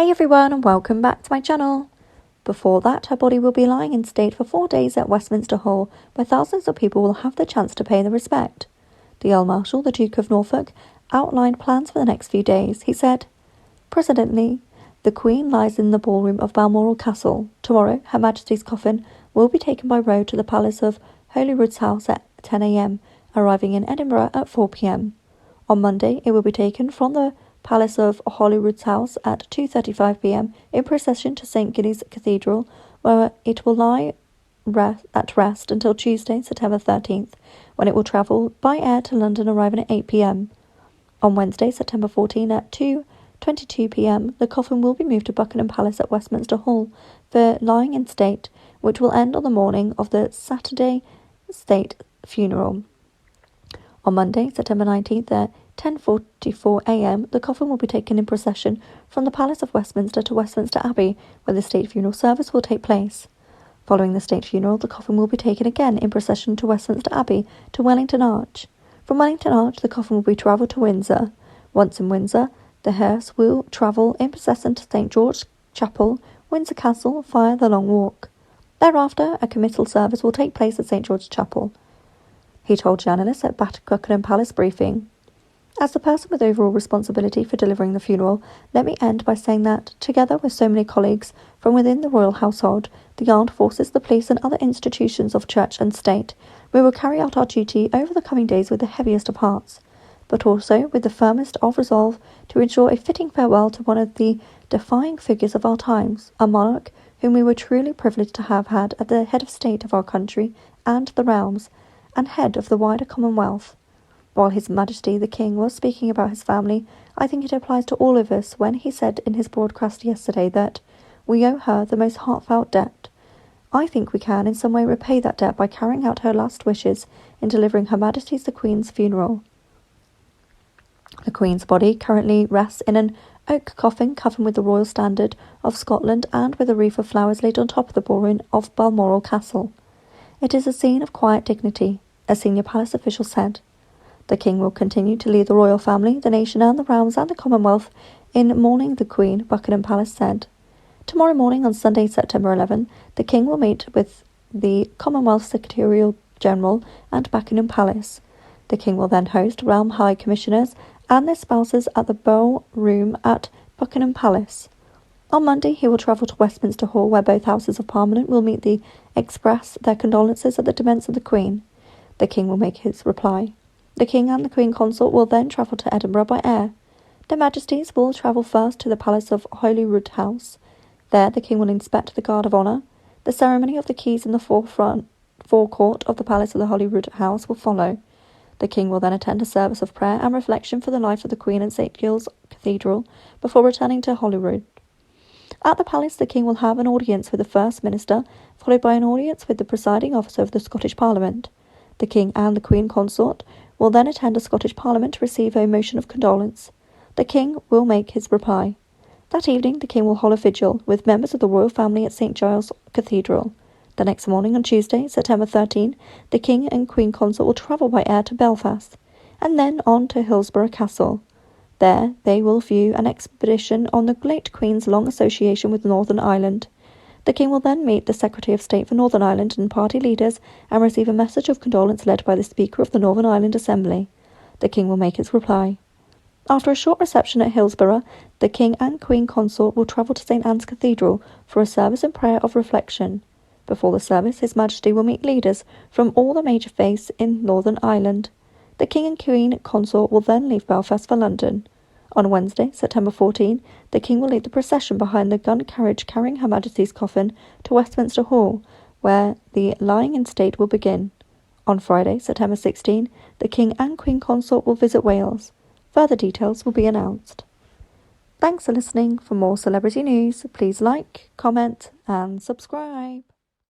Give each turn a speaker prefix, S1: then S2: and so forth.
S1: Hey everyone, and welcome back to my channel. Before that, her body will be lying in state for 4 days at Westminster Hall, where thousands of people will have the chance to pay their respect. The Earl Marshal, the Duke of Norfolk, outlined plans for the next few days. He said, "Presently, the Queen lies in the ballroom of Balmoral Castle. Tomorrow, Her Majesty's coffin will be taken by road to the Palace of Holyrood's house at 10 a.m, arriving in Edinburgh at 4 p.m. On Monday, it will be taken from the Palace of Holyrood's house at 2:35 p.m. in procession to St. Giles Cathedral, where it will lie at rest until Tuesday, September 13th, when it will travel by air to London, arriving at 8 p.m. On Wednesday, September 14 at 2:22 p.m, the coffin will be moved to Buckingham Palace at Westminster Hall for lying in state, which will end on the morning of the Saturday state funeral. On Monday, September 19th at 10:44 a.m, the coffin will be taken in procession from the Palace of Westminster to Westminster Abbey, where the state funeral service will take place. Following the state funeral, the coffin will be taken again in procession to Westminster Abbey to Wellington Arch. From Wellington Arch, the coffin will be travelled to Windsor. Once in Windsor, the hearse will travel in procession to St. George's Chapel, Windsor Castle, via the Long Walk. Thereafter, a committal service will take place at St. George's Chapel. He told journalists at Buckingham Palace briefing, "As the person with overall responsibility for delivering the funeral, let me end by saying that, together with so many colleagues from within the royal household, the armed forces, the police and other institutions of church and state, we will carry out our duty over the coming days with the heaviest of hearts, but also with the firmest of resolve to ensure a fitting farewell to one of the defining figures of our times, a monarch whom we were truly privileged to have had at the head of state of our country and the realms, and head of the wider Commonwealth." While His Majesty the King was speaking about his family, I think it applies to all of us when he said in his broadcast yesterday that we owe her the most heartfelt debt. I think we can in some way repay that debt by carrying out her last wishes in delivering Her Majesty's the Queen's funeral. The Queen's body currently rests in an oak coffin covered with the royal standard of Scotland and with a wreath of flowers laid on top of the ballroom of Balmoral Castle. It is a scene of quiet dignity, a senior palace official said. The King will continue to lead the royal family, the nation and the realms and the Commonwealth in mourning the Queen, Buckingham Palace said. Tomorrow morning, on Sunday, September 11, the King will meet with the Commonwealth Secretary-General at Buckingham Palace. The King will then host Realm High Commissioners and their spouses at the ballroom at Buckingham Palace. On Monday, he will travel to Westminster Hall, where both Houses of Parliament will meet to express their condolences at the demise of the Queen. The King will make his reply. The King and the Queen Consort will then travel to Edinburgh by air. Their Majesties will travel first to the Palace of Holyrood House. There, the King will inspect the Guard of Honour. The ceremony of the keys in the forecourt of the Palace of the Holyrood House will follow. The King will then attend a service of prayer and reflection for the life of the Queen in St. Giles Cathedral before returning to Holyrood. At the palace, the King will have an audience with the First Minister, followed by an audience with the presiding officer of the Scottish Parliament. The King and the Queen Consort will then attend a Scottish Parliament to receive a motion of condolence. The King will make his reply. That evening, the King will hold a vigil with members of the royal family at St. Giles Cathedral. The next morning, on Tuesday, September 13, the King and Queen Consort will travel by air to Belfast, and then on to Hillsborough Castle. There, they will view an exhibition on the late Queen's long association with Northern Ireland. The King will then meet the Secretary of State for Northern Ireland and party leaders and receive a message of condolence led by the Speaker of the Northern Ireland Assembly. The King will make his reply. After a short reception at Hillsborough, the King and Queen Consort will travel to St. Anne's Cathedral for a service and prayer of reflection. Before the service, His Majesty will meet leaders from all the major faiths in Northern Ireland. The King and Queen Consort will then leave Belfast for London. On Wednesday, September 14, the King will lead the procession behind the gun carriage carrying Her Majesty's coffin to Westminster Hall, where the lying in state will begin. On Friday, September 16, the King and Queen Consort will visit Wales. Further details will be announced. Thanks for listening. For more celebrity news, please like, comment and subscribe.